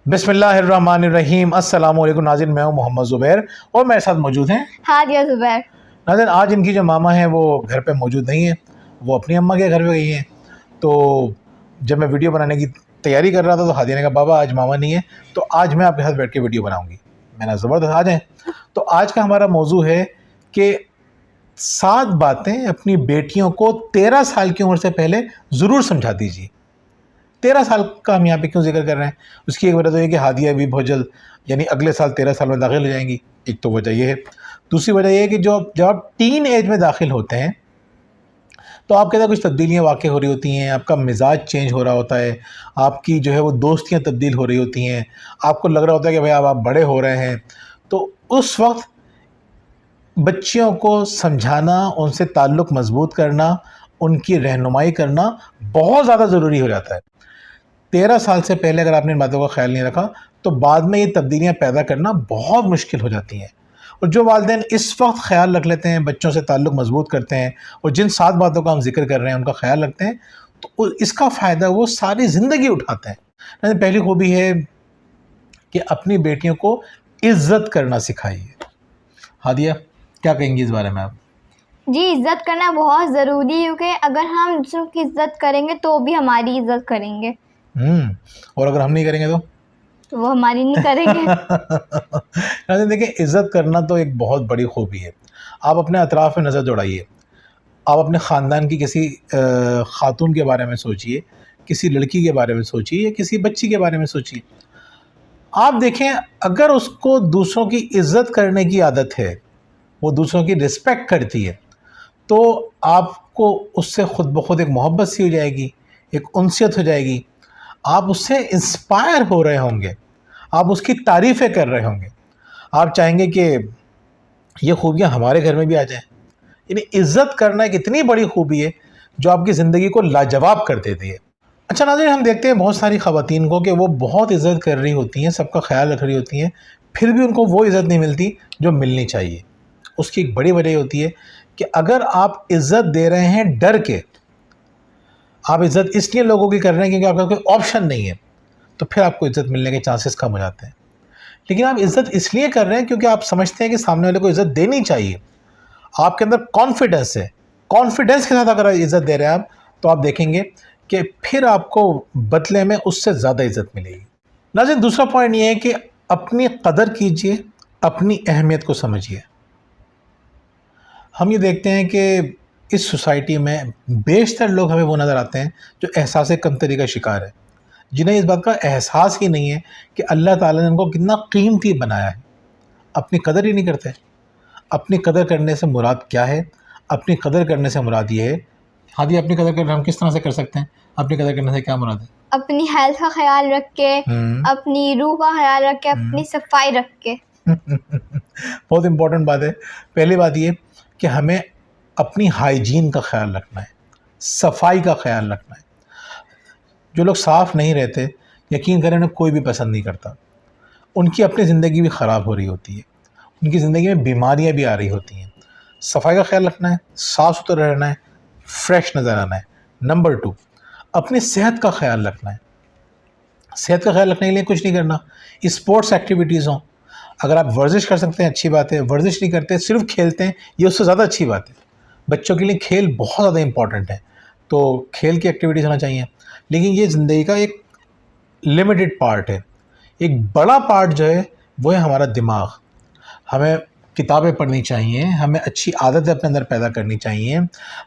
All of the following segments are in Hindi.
बिस्मिल्लाहिर्रहमानिर्रहीम। अस्सलाम वालेकुम नाज़रीन, मैं हूं मोहम्मद ज़ुबैर और मेरे साथ मौजूद हैं हादिया ज़ुबैर। नाज़रीन। आज इनकी जो मामा हैं वो घर पे मौजूद नहीं है, वो अपनी अम्मा के घर पे गई हैं। तो जब मैं वीडियो बनाने की तैयारी कर रहा था तो हादिया ने कहा बाबा आज मामा नहीं है, तो आज मैं आपके साथ बैठ के वीडियो बनाऊँगी। मैंने ज़बरदस्त आ जाएँ। तो आज का हमारा मौजू है कि 7 बातें अपनी बेटियों को 13 साल की उम्र से पहले ज़रूर समझा दीजिए। 13 साल का हम यहाँ पे क्यों जिक्र कर रहे हैं? उसकी एक वजह तो ये कि हादिया भी बहुत जल्द यानी अगले साल 13 साल में दाखिल हो जाएंगी। एक तो वजह ये है। दूसरी वजह ये है कि जब आप टीन एज में दाखिल होते हैं तो आपके अंदर कुछ तब्दीलियाँ वाक़ई हो रही होती हैं, आपका मिजाज चेंज हो रहा होता है, आपकी जो है वो दोस्तियाँ तब्दील हो रही होती हैं, आपको लग रहा होता है कि भाई अब आप बड़े हो रहे हैं। तो उस वक्त बच्चियों को समझाना, उनसे ताल्लुक़ मज़बूत करना, उनकी रहनुमाई करना बहुत ज़्यादा ज़रूरी हो जाता है। 13 साल से पहले अगर आपने इन बातों का ख्याल नहीं रखा तो बाद में ये तब्दीलियाँ पैदा करना बहुत मुश्किल हो जाती हैं। और जो वालिदैन इस वक्त ख्याल रख लेते हैं, बच्चों से ताल्लुक़ मज़बूत करते हैं और जिन 7 बातों का हम जिक्र कर रहे हैं उनका ख्याल रखते हैं, तो इसका फ़ायदा वो सारी ज़िंदगी उठाते हैं। पहली खूबी है कि अपनी बेटियों को इज़्ज़त करना सिखाइए। हादिया, क्या कहेंगी इस बारे में आप? जी, इज़्ज़त करना बहुत ज़रूरी है क्योंकि अगर हम दूसरों की इज़्ज़त करेंगे तो भी हमारी इज़्ज़त करेंगे। और अगर हम नहीं करेंगे तो वो हमारी नहीं करेंगे। देखिए, इज़्ज़त करना तो एक बहुत बड़ी खूबी है। आप अपने अतराफ़ में नज़र दौड़ाइए, आप अपने ख़ानदान की किसी ख़ातून के बारे में सोचिए, किसी लड़की के बारे में सोचिए या किसी बच्ची के बारे में सोचिए। आप देखें, अगर उसको दूसरों की इज़्ज़त करने की आदत है, वो दूसरों की रिस्पेक्ट करती है, तो आपको उससे ख़ुद ब खुद एक मोहब्बत सी हो जाएगी, एक उनसियत हो जाएगी। आप उससे इंस्पायर हो रहे होंगे, आप उसकी तारीफ़ें कर रहे होंगे, आप चाहेंगे कि ये खूबियाँ हमारे घर में भी आ जाएँ। यानी इज़्ज़त करना एक इतनी बड़ी खूबी है जो आपकी ज़िंदगी को लाजवाब कर देती है। अच्छा नाज़रीन, हम देखते हैं बहुत सारी ख़वातीन को कि वो बहुत इज़्ज़त कर रही होती हैं, सबका ख्याल रख रही होती हैं, फिर भी उनको वो इज़्ज़त नहीं मिलती जो मिलनी चाहिए। उसकी एक बड़ी वजह होती है कि अगर आप इज़्ज़त दे रहे हैं डर के, आप इज़्ज़त इसलिए लोगों की कर रहे हैं क्योंकि आपका कोई ऑप्शन नहीं है, तो फिर आपको इज़्ज़त मिलने के चांसेस कम हो जाते हैं। लेकिन आप इज़्ज़त इसलिए कर रहे हैं क्योंकि आप समझते हैं कि सामने वाले को इज़्ज़त देनी चाहिए, आपके अंदर कॉन्फिडेंस है, कॉन्फिडेंस के साथ अगर इज़्ज़त दे रहे हैं आप, तो आप देखेंगे कि फिर आपको बदले में उससे ज़्यादा इज़्ज़त मिलेगी। नाज़रीन, दूसरा पॉइंट ये है कि अपनी कदर कीजिए, अपनी अहमियत को समझिए। हम ये देखते हैं कि इस सोसाइटी में बेशतर लोग हमें वो नज़र आते हैं जो एहसास कमतरी का शिकार है, जिन्हें इस बात का एहसास ही नहीं है कि अल्लाह ताला ने उनको कितना कीमती बनाया है। अपनी कदर ही नहीं करते। अपनी कदर करने से मुराद क्या है? अपनी कदर करने से मुराद ये है, हादी अपनी कदर करना हम किस तरह से कर सकते हैं? अपनी कदर करने से क्या मुराद है? अपनी हेल्थ का ख्याल रख के, अपनी रूह का ख्याल रख के, अपनी सफाई रख के। बहुत इम्पोर्टेंट बात है। पहली बात ये कि हमें अपनी हाइजीन का ख्याल रखना है, सफाई का ख्याल रखना है। जो लोग साफ़ नहीं रहते, यकीन करें उन्हें कोई भी पसंद नहीं करता। उनकी अपनी ज़िंदगी भी ख़राब हो रही होती है, उनकी ज़िंदगी में बीमारियाँ भी आ रही होती हैं। सफाई का ख्याल रखना है, साफ़ सुथरा रहना है, फ्रेश नज़र आना है। नंबर 2, अपनी सेहत का ख्याल रखना है। सेहत का ख्याल रखने के लिए कुछ नहीं करना, स्पोर्ट्स एक्टिविटीज़ हों। अगर आप वर्जिश कर सकते हैं अच्छी बात है, वर्जिश नहीं करते सिर्फ खेलते हैं, ये उससे ज़्यादा अच्छी बात है। बच्चों के लिए खेल बहुत ज़्यादा इंपॉर्टेंट है, तो खेल की एक्टिविटीज़ होना चाहिए। लेकिन ये ज़िंदगी का एक लिमिटेड पार्ट है। एक बड़ा पार्ट जो है वो है हमारा दिमाग। हमें किताबें पढ़नी चाहिए, हमें अच्छी आदतें अपने अंदर पैदा करनी चाहिए,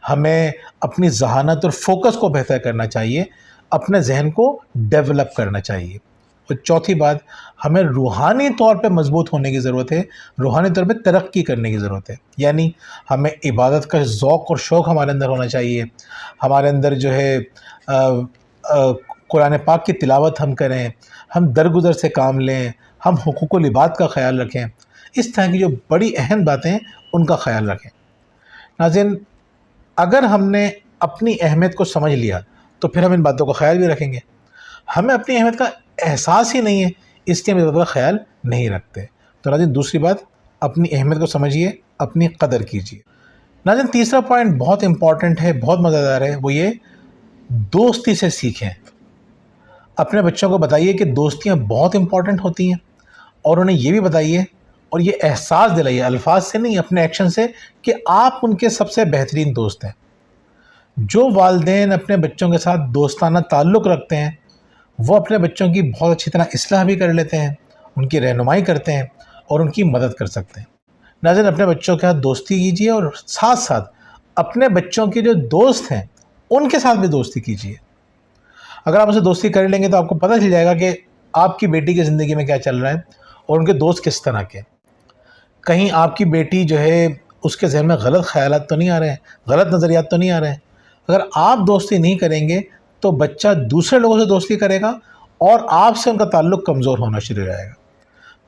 हमें अपनी ज़हानत और फोकस को बेहतर करना चाहिए, अपने जहन को डेवलप करना चाहिए। और चौथी बात, हमें रूहानी तौर पे मज़बूत होने की ज़रूरत है, रूहानी तौर पे तरक्की करने की ज़रूरत है। यानी हमें इबादत का ज़ौक़ और शौक़ हमारे अंदर होना चाहिए। हमारे अंदर जो है कुरान पाक की तिलावत हम करें, हम दरगुज़र से काम लें, हम हुकूकुल इबाद का ख़याल रखें। इस तरह की जो बड़ी अहम बातें हैं उनका ख़याल रखें। नाज़रीन, अगर हमने अपनी अहमियत को समझ लिया तो फिर हम इन बातों का ख़याल भी रखेंगे। हमें अपनी अहमियत का एहसास ही नहीं है, इसलिए हम इस बातों का ख़याल नहीं रखते। तो नाज़रीन, दूसरी बात, अपनी अहमियत को समझिए, अपनी कदर कीजिए। नाज़रीन, तीसरा पॉइंट बहुत इम्पॉर्टेंट है, बहुत मज़ेदार है, वो ये, दोस्ती से सीखें। अपने बच्चों को बताइए कि दोस्तियाँ बहुत इम्पॉर्टेंट होती हैं, और उन्हें ये भी बताइए और ये एहसास दिलाइए, अल्फाज से नहीं अपने एक्शन से, कि आप उनके सबसे बेहतरीन दोस्त हैं। जो वालिदैन अपने बच्चों के साथ दोस्ताना ताल्लुक़ रखते हैं वो अपने बच्चों की बहुत अच्छी तरह इस्लाह भी कर लेते हैं, उनकी रहनुमाई करते हैं और उनकी मदद कर सकते हैं। नाज़रीन, अपने बच्चों के साथ दोस्ती कीजिए और साथ साथ अपने बच्चों के जो दोस्त हैं उनके साथ भी दोस्ती कीजिए। अगर आप उनसे दोस्ती कर लेंगे तो आपको पता चल जाएगा कि आपकी बेटी की ज़िंदगी में क्या चल रहा है और उनके दोस्त किस तरह के। कहीं आपकी बेटी जो है उसके ज़हन में गलत ख़यालात तो नहीं आ रहे हैं, गलत नज़रियात तो नहीं आ रहे हैं। अगर आप दोस्ती नहीं करेंगे तो बच्चा दूसरे लोगों से दोस्ती करेगा और आपसे उनका ताल्लुक़ कमज़ोर होना शुरू हो जाएगा।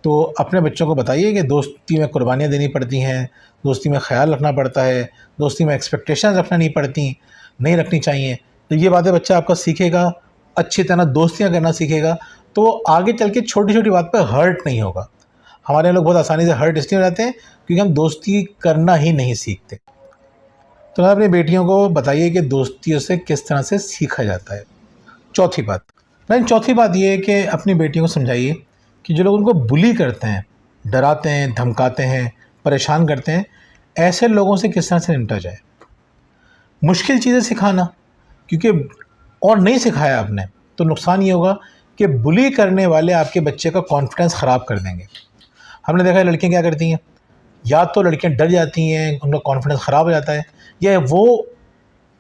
तो अपने बच्चों को बताइए कि दोस्ती में कुर्बानियाँ देनी पड़ती हैं, दोस्ती में ख़्याल रखना पड़ता है, दोस्ती में एक्सपेक्टेशंस रखना नहीं रखनी चाहिए। तो ये बातें बच्चा आपका सीखेगा, अच्छी तरह दोस्तियाँ करना सीखेगा, तो आगे चल के छोटी छोटी बात पर हर्ट नहीं होगा। हमारे लोग बहुत आसानी से हर्ट इसलिए हो जाते हैं क्योंकि हम दोस्ती करना ही नहीं सीखते। तो अपनी बेटियों को बताइए कि दोस्तियों से किस तरह से सीखा जाता है। चौथी बात ये है कि अपनी बेटियों को समझाइए कि जो लोग उनको बुली करते हैं, डराते हैं, धमकाते हैं, परेशान करते हैं, ऐसे लोगों से किस तरह से निपटा जाए। मुश्किल चीज़ें सिखाना, क्योंकि और नहीं सिखाया आपने तो नुकसान ये होगा कि बुली करने वाले आपके बच्चे का कॉन्फिडेंस ख़राब कर देंगे। हमने देखा है लड़कियाँ क्या करती हैं, या तो लड़कियाँ डर जाती हैं, उनका कॉन्फिडेंस ख़राब हो जाता है, या वो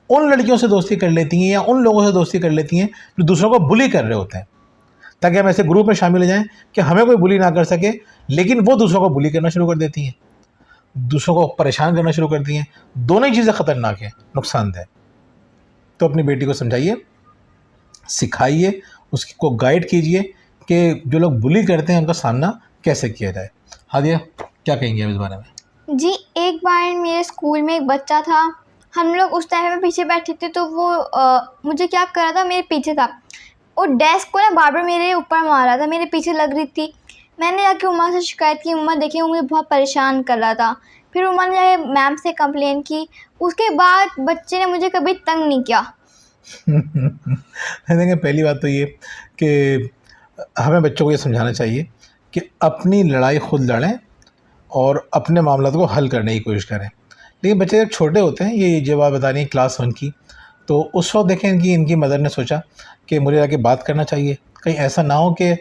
उन लड़कियों से दोस्ती कर लेती हैं या उन लोगों से दोस्ती कर लेती हैं जो दूसरों को बुली कर रहे होते हैं, ताकि हम ऐसे ग्रुप में शामिल हो जाएं कि हमें कोई बुली ना कर सके, लेकिन वो दूसरों को बुली करना शुरू कर देती हैं, दूसरों को परेशान करना शुरू करती हैं। दोनों ही चीज़ें ख़तरनाक हैं, नुकसानदेह। तो अपनी बेटी को समझाइए, सिखाइए, उसको गाइड कीजिए कि जो लोग बुली करते हैं उनका सामना कैसे किया जाए। हादिया, क्या कहेंगे आप इस बारे में? जी, एक बार मेरे स्कूल में एक बच्चा था, हम लोग उस टाइम में पीछे बैठे थे, तो वो मुझे क्या कर रहा था, मेरे पीछे था, और डेस्क को ना बार बार मेरे ऊपर मारा था, मेरे पीछे लग रही थी। मैंने जाके उम्मा से शिकायत की, उम्मा देखिए वो मुझे बहुत परेशान कर रहा था। फिर उम्मा ने जाके मैम से कंप्लेन की, उसके बाद बच्चे ने मुझे कभी तंग नहीं किया। देखिए, पहली बात तो ये कि हमें बच्चों को ये समझाना चाहिए कि अपनी लड़ाई खुद लड़ें और अपने मामलों को हल करने की कोशिश करें। लेकिन बच्चे जब छोटे होते हैं, ये जब आप बता रही हैं क्लास 1 की, तो उस वक्त देखें इनकी मदर ने सोचा कि मुझे जाके बात करना चाहिए, कहीं ऐसा ना हो कि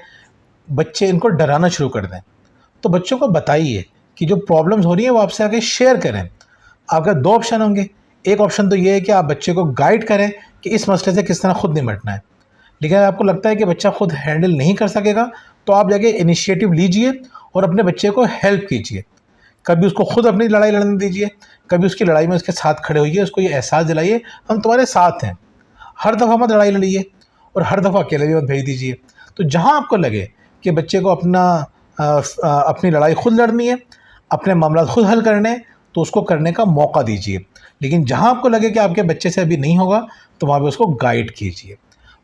बच्चे इनको डराना शुरू कर दें। तो बच्चों को बताइए कि जो प्रॉब्लम्स हो रही हैं वो आपसे आके शेयर करें। आपका 2 ऑप्शन होंगे, एक ऑप्शन तो ये है कि आप बच्चे को गाइड करें कि इस मसले से किस तरह खुद निपटना है। लेकिन अगर आपको लगता है कि बच्चा खुद हैंडल नहीं कर सकेगा तो आप जाके इनिशिएटिव लीजिए और अपने बच्चे को हेल्प कीजिए। कभी उसको खुद अपनी लड़ाई लड़ने दीजिए, कभी उसकी लड़ाई में उसके साथ खड़े होइए, उसको ये एहसास दिलाइए हम तुम्हारे साथ हैं। हर दफ़ा मत लड़ाई लड़िए और हर दफ़ा अकेले भी मत भेज दीजिए। तो जहाँ आपको लगे कि बच्चे को अपनी लड़ाई खुद लड़नी है, अपने मामला खुद हल करने हैं, तो उसको करने का मौका दीजिए। लेकिन जहाँ आपको लगे कि आपके बच्चे से अभी नहीं होगा तो वहाँ पे उसको गाइड कीजिए।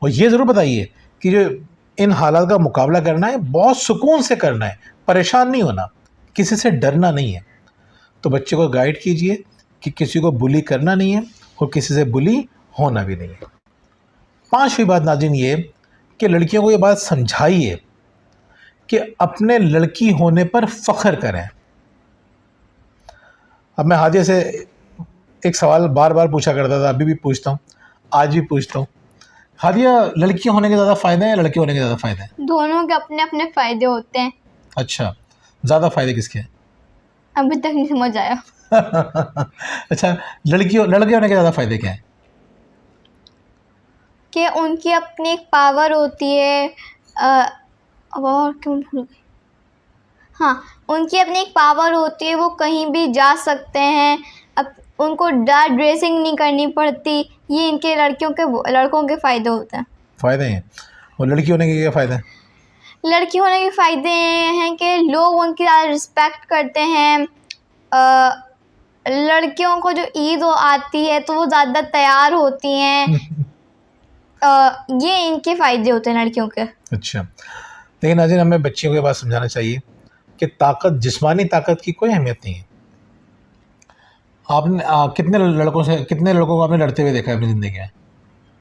और ये ज़रूर बताइए कि जो इन हालात का मुकाबला करना है बहुत सुकून से करना है, परेशान नहीं होना, किसी से डरना नहीं है। तो बच्चे को गाइड कीजिए कि किसी को बुली करना नहीं है और किसी से बुली होना भी नहीं है। 5वीं बात नाज़रीन ये कि लड़कियों को ये बात समझाइए कि अपने लड़की होने पर फ़ख्र करें। अब मैं हादिया से एक सवाल बार बार पूछा करता था, अभी भी पूछता हूँ, आज भी पूछता हूँ। हादिया, लड़की होने के ज़्यादा फ़ायदे हैं या लड़के होने के ज़्यादा फ़ायदे हैं? दोनों के अपने अपने फ़ायदे होते हैं। अच्छा, ज़्यादा फ़ायदे किसके हैं? अभी तक नहीं समझ आया। अच्छा, लड़के होने के ज़्यादा फ़ायदे क्या हैं? कि उनकी अपनी एक पावर होती है, अब और क्यों भूल गई, हाँ, उनकी अपनी एक पावर होती है, वो कहीं भी जा सकते हैं, अब उनको ड्रेसिंग नहीं करनी पड़ती। ये इनके लड़कों के फ़ायदे होते हैं। फ़ायदे हैं। और लड़की होने के क्या फ़ायदे हैं? लड़की होने के फ़ायदे हैं कि लोग उनकी ज़्यादा रिस्पेक्ट करते हैं। लड़कियों को जो ईद आती है तो वो ज़्यादा तैयार होती हैं। ये इनके फ़ायदे होते हैं लड़कियों के। अच्छा, लेकिन नाज़रीन, हमें बच्चियों को ये बात समझाना चाहिए कि जिस्मानी ताकत की कोई अहमियत नहीं है। आपने कितने लड़कों को आपने लड़ते हुए देखा है अपनी ज़िंदगी में?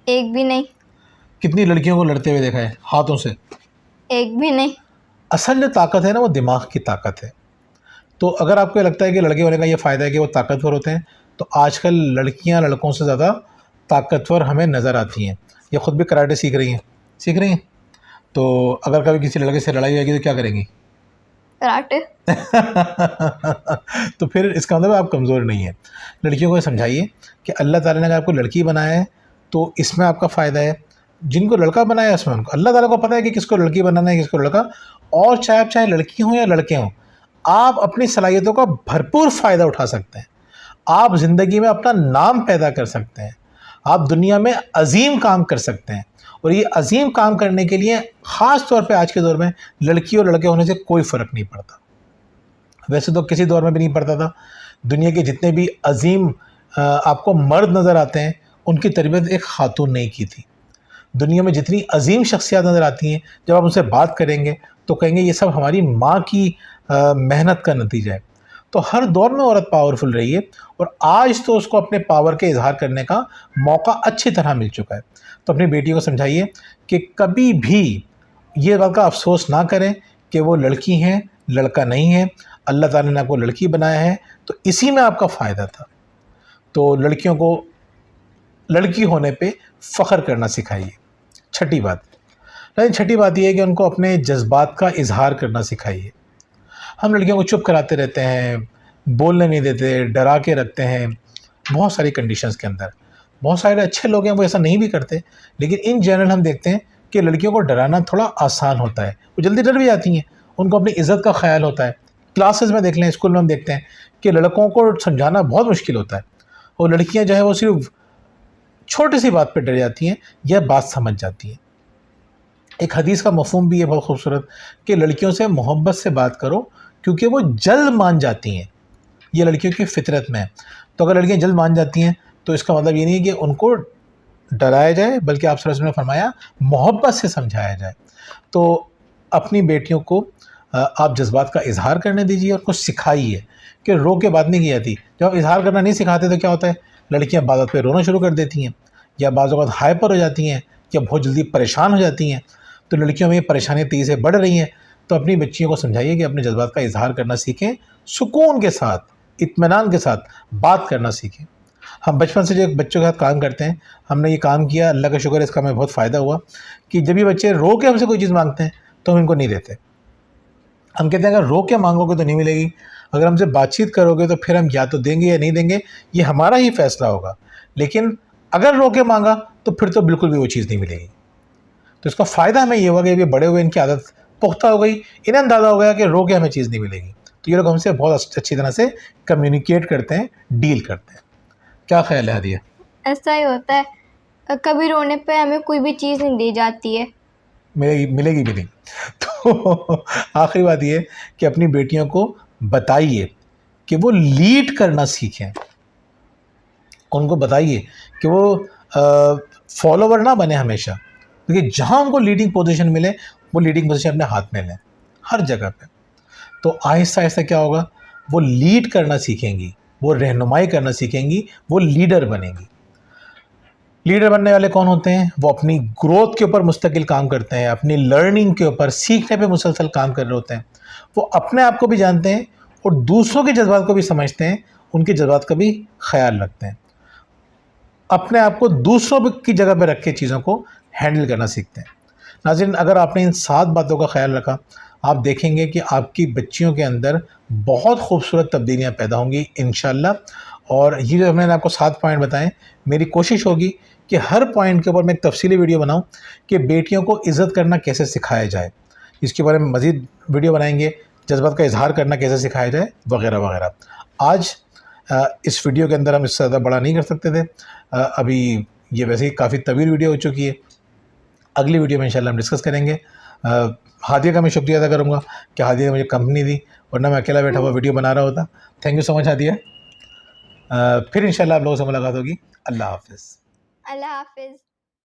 एक भी नहीं। कितनी लड़कियों को लड़ते हुए देखा है हाथों से? एक भी नहीं। असल जो ताकत है ना वो दिमाग की ताकत है। तो अगर आपको ये लगता है कि लड़के होने का ये फ़ायदा है कि वो ताकतवर होते हैं, तो आजकल लड़कियां लड़कों से ज़्यादा ताकतवर हमें नज़र आती हैं। ये ख़ुद भी कराटे सीख रही हैं। तो अगर कभी किसी लड़के से लड़ाई होगी तो क्या करेंगी? कराटे। तो फिर इसका मतलब आप कमज़ोर नहीं है। लड़कियों को समझाइए कि अल्लाह ताला ने अगर आपको लड़की बनाया है तो इसमें आपका फ़ायदा है, जिनको लड़का बनाया है उसमें उनको अल्लाह ताला को पता है कि किसको लड़की बनाना है किसको लड़का। और चाहे लड़की हों या लड़के हों, आप अपनी सलाहियतों का भरपूर फ़ायदा उठा सकते हैं। आप ज़िंदगी में अपना नाम पैदा कर सकते हैं, आप दुनिया में अजीम काम कर सकते हैं। और ये अजीम काम करने के लिए ख़ास तौर पे आज के दौर में लड़की और लड़के होने से कोई फ़र्क नहीं पड़ता। वैसे तो किसी दौर में भी नहीं पड़ता था। दुनिया के जितने भी अजीम आपको मर्द नज़र आते हैं उनकी तरबियत एक ख़ातून ने की थी। दुनिया में जितनी अजीम शख्सियत नज़र आती हैं, जब आप उनसे बात करेंगे तो कहेंगे ये सब हमारी माँ की मेहनत का नतीजा है। तो हर दौर में औरत पावरफुल रही है और आज तो उसको अपने पावर के इजहार करने का मौका अच्छी तरह मिल चुका है। तो अपनी बेटी को समझाइए कि कभी भी ये बात का अफसोस ना करें कि वो लड़की हैं, लड़का नहीं है। अल्लाह ताला ने आपको लड़की बनाया है तो इसी में आपका फ़ायदा था। तो लड़कियों को लड़की होने पे फ़ख्र करना सिखाइए। छठी बात, लेकिन छठी बात यह है कि उनको अपने जज्बात का इजहार करना सिखाइए। हम लड़कियों को चुप कराते रहते हैं, बोलने नहीं देते, डरा के रखते हैं बहुत सारी कंडीशंस के अंदर। बहुत सारे अच्छे लोग हैं वो ऐसा नहीं भी करते, लेकिन इन जनरल हम देखते हैं कि लड़कियों को डराना थोड़ा आसान होता है। वो जल्दी डर भी जाती हैं, उनको अपनी इज़्ज़त का ख्याल होता है। क्लासेस में देख लें, स्कूल में हम देखते हैं कि लड़कों को समझाना बहुत मुश्किल होता है और लड़कियाँ जो है वो सिर्फ छोटी सी बात पर डर जाती हैं या बात समझ जाती हैं। एक हदीस का मफ़हूम भी है बहुत खूबसूरत कि लड़कियों से मोहब्बत से बात करो क्योंकि वो जल्द मान जाती हैं। ये लड़कियों की फितरत में है। तो अगर लड़कियां जल्द मान जाती हैं तो इसका मतलब ये नहीं है कि उनको डराया जाए, बल्कि आप सल्लल्लाहु अलैहि वसल्लम ने फरमाया मोहब्बत से समझाया जाए। तो अपनी बेटियों को आप जज्बात का इजहार करने दीजिए और कुछ सिखाइए कि रो के बात नहीं की जाती। जब आप इजहार करना नहीं सिखाते तो क्या होता है, लड़कियाँ बात पे रोना शुरू कर देती हैं या बाज़ औक़ात हाइपर हो जाती हैं या बहुत जल्दी परेशान हो जाती हैं। तो लड़कियों में ये परेशानियाँ तेज़ी से बढ़ रही हैं। तो अपनी बच्चियों को समझाइए कि अपने जज्बात का इजहार करना सीखें, सुकून के साथ, इत्मीनान के साथ बात करना सीखें। हम बचपन से जो बच्चों के साथ काम करते हैं, हमने ये काम किया, अल्लाह का शुक्र है इसका हमें बहुत फ़ायदा हुआ कि जब ये बच्चे रो के हमसे कोई चीज़ मांगते हैं तो हम इनको नहीं देते। हम कहते हैं अगर रो के मांगोगे तो नहीं मिलेगी, अगर हमसे बातचीत करोगे तो फिर हम या तो देंगे या नहीं देंगे, ये हमारा ही फ़ैसला होगा। लेकिन अगर रो के मांगा तो फिर तो बिल्कुल भी वो चीज़ नहीं मिलेगी। तो इसका फ़ायदा हमें ये हुआ कि अभी बड़े हुए इनकी आदत पुख्ता हो गई, इन्हें अंदाज़ा हो गया कि रो के हमें चीज़ नहीं मिलेगी। तो ये लोग हमसे बहुत अच्छी तरह से कम्युनिकेट करते हैं, डील करते हैं। क्या ख्याल है हादिया? ऐसा ही होता है, कभी रोने पे हमें कोई भी चीज़ नहीं दी जाती है। मिलेगी भी नहीं। तो आखिरी बात ये कि अपनी बेटियों को बताइए कि वो लीड करना सीखें। उनको बताइए कि वो फॉलोवर ना बने हमेशा, क्योंकि जहाँ उनको लीडिंग पोजीशन मिले वो लीडिंग पोजीशन अपने हाथ में लें हर जगह पे। तो आहिस्ता आहिस्ता क्या होगा, वो लीड करना सीखेंगी, वो रहनुमाई करना सीखेंगी, वो लीडर बनेंगी। लीडर बनने वाले कौन होते हैं? वो अपनी ग्रोथ के ऊपर मुस्तकिल काम करते हैं, अपनी लर्निंग के ऊपर, सीखने पे मुसलसल काम कर रहे होते हैं। वो अपने आप को भी जानते हैं और दूसरों के जज्बात को भी समझते हैं, उनके जज्बात का भी ख्याल रखते हैं। अपने आप को दूसरों की जगह पर रख के चीज़ों को हैंडल करना सीखते हैं। नाज़रीन, अगर आपने इन 7 बातों का ख्याल रखा, आप देखेंगे कि आपकी बच्चियों के अंदर बहुत खूबसूरत तब्दीलियाँ पैदा होंगी इंशाअल्लाह। और ये जो मैंने आपको 7 पॉइंट बताएं, मेरी कोशिश होगी कि हर पॉइंट के ऊपर मैं एक तफसीली वीडियो बनाऊं कि बेटियों को इज़्ज़त करना कैसे सिखाया जाए। इसके बारे में मज़ीद वीडियो बनाएंगे, जज्बात का इजहार करना कैसे सिखाया जाए, वगैरह वगैरह। आज इस वीडियो के अंदर हम इससे ज़्यादा बड़ा नहीं कर सकते थे। अभी ये वैसे ही काफ़ी तवील वीडियो हो चुकी है। अगली वीडियो में इंशाल्लाह हम डिस्कस करेंगे। हादिया का मैं शुक्रिया अदा करूँगा कि हादिया ने मुझे कंपनी दी, वरना मैं अकेला बैठा हुआ वीडियो बना रहा होता। Thank you so much Hadiya. फिर इंशाल्लाह आप लोगों से मुलाकात होगी। अल्लाह हाफ़िज़। अल्लाह हाफिज़।